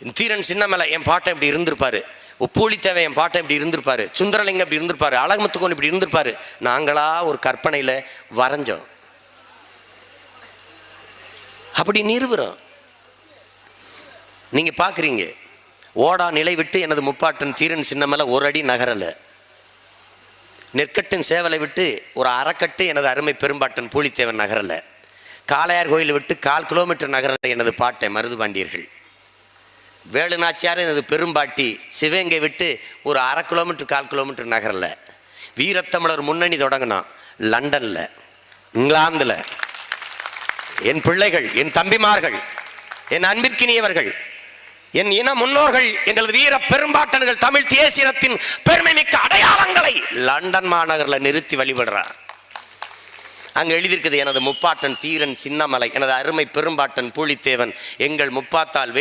தீரன் சின்னமலை என் பாட்டை இப்படி இருந்திருப்பாரு, பூலித்தேவை என் பாட்டை இப்படி இருந்திருப்பாரு, சுந்தரலிங்கம் இப்படி இருந்திருப்பாரு, அழகுமுத்துக்கோன் இப்படி இருந்திருப்பாரு. நாங்களா ஒரு கற்பனையில் வரைஞ்சோம். அப்படி நிறுவுறோம். நீங்கள் பார்க்குறீங்க, ஓடா நிலை விட்டு எனது முப்பாட்டன் தீரன் சின்னமலை ஒரு அடி நகரலை. நெற்கட்டின் சேவலை விட்டு ஒரு அரைக்கட்டு எனது அருமை பெரும்பாட்டன் பூலித்தேவன் நகரலை. காளையார் கோயில் விட்டு 1/4 கிலோமீட்டர் நகரலை எனது பாட்டை மருதுபாண்டியர்கள். வேலுநாச்சியார் எனது பெரும்பாட்டி சிவகங்கை விட்டு ஒரு 1/2 கிலோமீட்டர் 1/4 கிலோமீட்டர் நகரில். வீரத்தமிழர் முன்னணி தொடங்கினான் லண்டனில், இங்கிலாந்தில். என் பிள்ளைகள், என் தம்பிமார்கள், என் அன்பிற்கினியவர்கள், என் இன முன்னோர்கள், எங்களது வீர பெரும்பாட்டன்கள் தமிழ் தேசியத்தின் பெருமை மிக்க அடையாளங்களை லண்டன் மாநகரில் நிறுத்தி வழிபடுறார். அங்கே எழுதியிருக்குது, எனது முப்பாட்டன் தீரன் சின்னமலை, எனது அருமை பெரும்பாட்டன் பூலித்தேவன், எங்கள் முப்பாத்தால்